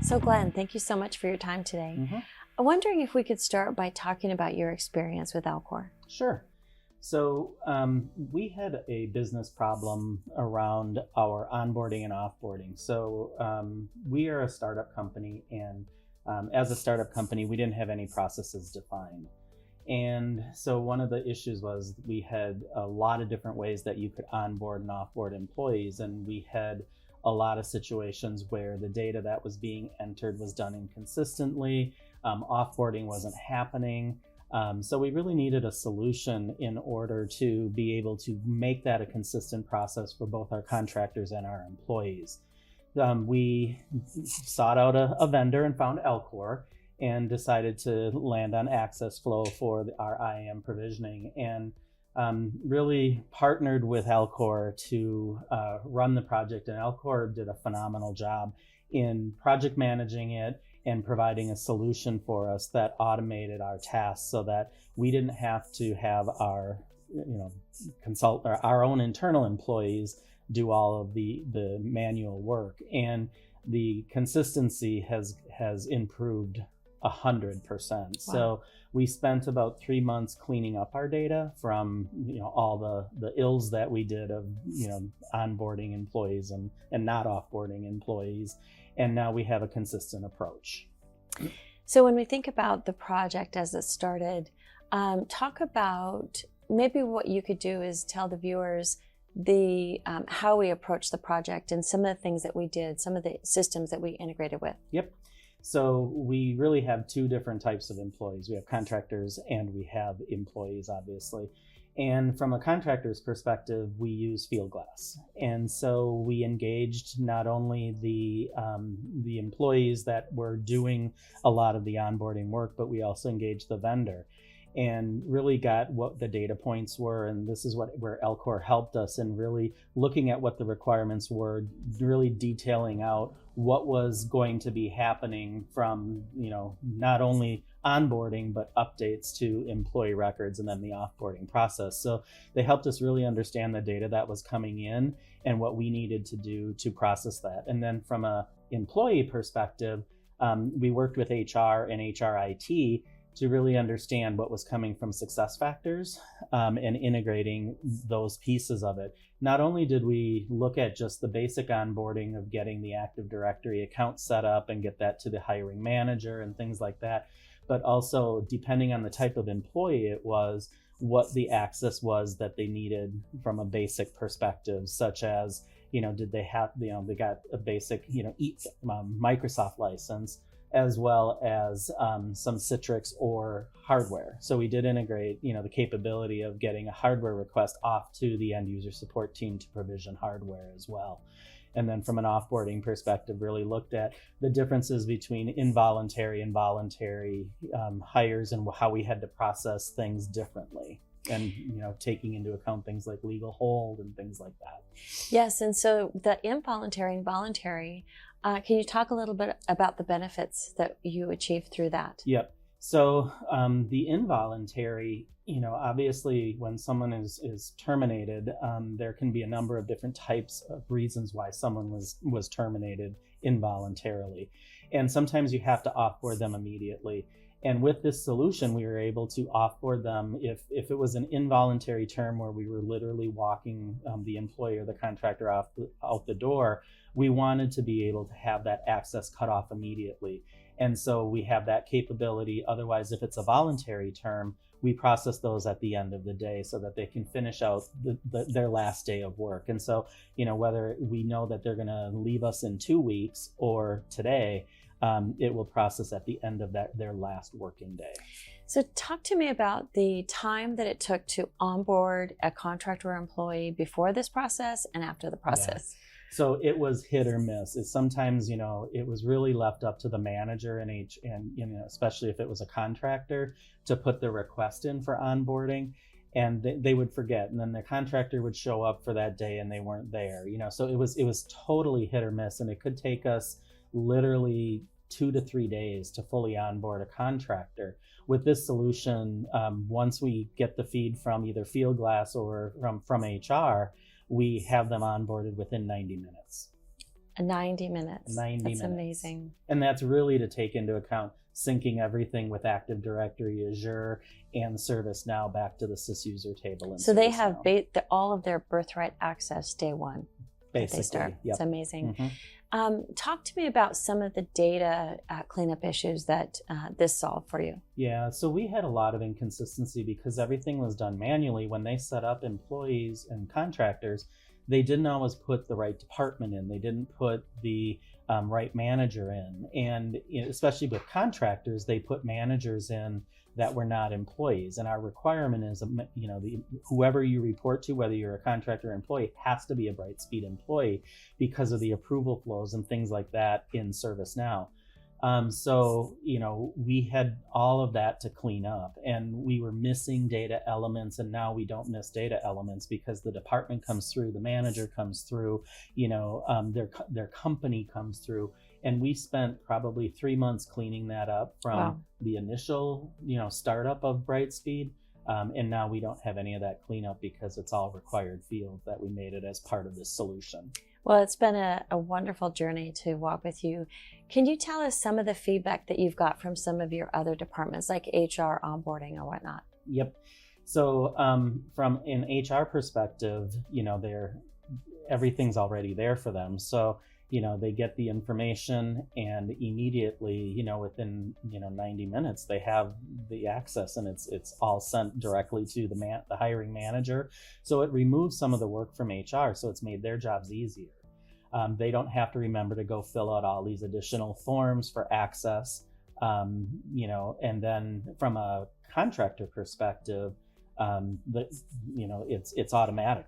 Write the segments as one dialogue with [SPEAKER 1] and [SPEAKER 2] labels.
[SPEAKER 1] So Glenn, thank you so much for your time today. I'm wondering if we could start by talking about your experience with Alcor.
[SPEAKER 2] Sure. So we had a business problem around our onboarding and offboarding. So we are a startup company, and as a startup company, we didn't have any processes defined. And so one of the issues was we had a lot of different ways that you could onboard and offboard employees, and we had a lot of situations where the data that was being entered was done inconsistently, offboarding wasn't happening. So we really needed a solution in order to be able to make that a consistent process for both our contractors and our employees. We sought out a vendor and found Alcor, and decided to land on AccessFlow for our IAM provisioning, and really partnered with Alcor to run the project. And Alcor did a phenomenal job in project managing it and providing a solution for us that automated our tasks so that we didn't have to have our our own internal employees do all of the manual work. And the consistency has improved 100%. Wow. So we spent about 3 months cleaning up our data from all the ills that we did of onboarding employees and not offboarding employees, and now we have a consistent approach.
[SPEAKER 1] So when we think about the project as it started, talk about maybe what you could do is tell the viewers the how we approached the project and some of the things that we did, some of the systems that we integrated with.
[SPEAKER 2] Yep. So we really have two different types of employees. We have contractors and we have employees, obviously. And from a contractor's perspective, we use Fieldglass. And so we engaged not only the employees that were doing a lot of the onboarding work, but we also engaged the vendor and really got what the data points were. And this is where Alcor helped us in really looking at what the requirements were, really detailing out what was going to be happening from, not only onboarding, but updates to employee records and then the offboarding process. So they helped us really understand the data that was coming in and what we needed to do to process that. And then from a employee perspective, we worked with HR and HRIT to really understand what was coming from SuccessFactors and integrating those pieces of it. Not only did we look at just the basic onboarding of getting the Active Directory account set up and get that to the hiring manager and things like that, but also depending on the type of employee it was, what the access was that they needed from a basic perspective, such as, did they have, they got a basic, Microsoft license, as well as some Citrix or hardware. So we did integrate, the capability of getting a hardware request off to the end user support team to provision hardware as well. And then from an offboarding perspective, really looked at the differences between involuntary and voluntary hires and how we had to process things differently. And taking into account things like legal hold and things like that.
[SPEAKER 1] Yes, and so the involuntary and voluntary, can you talk a little bit about the benefits that you achieved through that?
[SPEAKER 2] Yep. So the involuntary, obviously when someone is terminated, there can be a number of different types of reasons why someone was terminated involuntarily. And sometimes you have to offboard them immediately. And with this solution, we were able to offboard them if it was an involuntary term where we were literally walking the employee or the contractor out the door. We wanted to be able to have that access cut off immediately. And so we have that capability. Otherwise, if it's a voluntary term, we process those at the end of the day so that they can finish out their last day of work. And so, whether we know that they're going to leave us in 2 weeks or today, it will process at the end of their last working day.
[SPEAKER 1] So talk to me about the time that it took to onboard a contractor or employee before this process and after the process.
[SPEAKER 2] Yeah. So it was hit or miss. Sometimes, it was really left up to the manager and especially if it was a contractor, to put the request in for onboarding, and they would forget, and then the contractor would show up for that day and they weren't there. So it was totally hit or miss, and it could take us literally 2 to 3 days to fully onboard a contractor. With this solution, once we get the feed from either Fieldglass or from HR, we have them onboarded within 90 minutes.
[SPEAKER 1] 90 minutes.
[SPEAKER 2] 90
[SPEAKER 1] That's
[SPEAKER 2] minutes.
[SPEAKER 1] amazing.
[SPEAKER 2] And that's really to take into account syncing everything with Active Directory, Azure, and ServiceNow back to the sysuser table. In
[SPEAKER 1] So they have
[SPEAKER 2] ServiceNow.
[SPEAKER 1] all of their birthright access day one.
[SPEAKER 2] Basically,
[SPEAKER 1] they start.
[SPEAKER 2] yep.
[SPEAKER 1] It's amazing.
[SPEAKER 2] Mm-hmm.
[SPEAKER 1] Talk to me about some of the data cleanup issues that this solved for you.
[SPEAKER 2] Yeah, so we had a lot of inconsistency because everything was done manually. When they set up employees and contractors, they didn't always put the right department in. They didn't put the right manager in. And especially with contractors, they put managers in that were not employees. And our requirement is, whoever you report to, whether you're a contractor or employee, has to be a Brightspeed employee because of the approval flows and things like that in ServiceNow. So we had all of that to clean up, and we were missing data elements, and now we don't miss data elements because the department comes through, the manager comes through, their company comes through. And we spent probably 3 months cleaning that up from the initial, startup of Brightspeed. And now we don't have any of that cleanup because it's all required fields that we made it as part of this solution.
[SPEAKER 1] Well, it's been a wonderful journey to walk with you. Can you tell us some of the feedback that you've got from some of your other departments, like HR, onboarding, or whatnot?
[SPEAKER 2] Yep. So from an HR perspective, everything's already there for them. So they get the information, and immediately, within 90 minutes, they have the access, and it's all sent directly to the hiring manager. So it removes some of the work from HR. So it's made their jobs easier. They don't have to remember to go fill out all these additional forms for access. And then from a contractor perspective, it's automatic.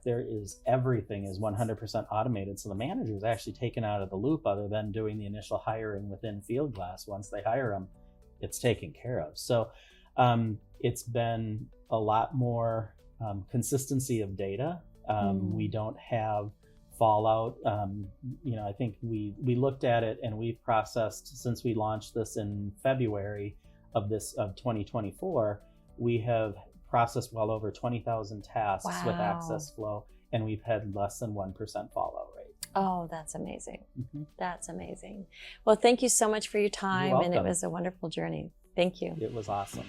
[SPEAKER 2] Everything is 100% automated. So the manager is actually taken out of the loop, other than doing the initial hiring within Fieldglass. Once they hire them, it's taken care of. So it's been a lot more consistency of data. We don't have fallout. I think we looked at it, and we've processed, since we launched this in February of 2024, we have processed well over 20,000 tasks with AccessFlow, and we've had less than 1% fallout rate.
[SPEAKER 1] Oh, that's amazing. That's amazing. Well, thank you so much for your time, and it was a wonderful journey. Thank you.
[SPEAKER 2] It was awesome.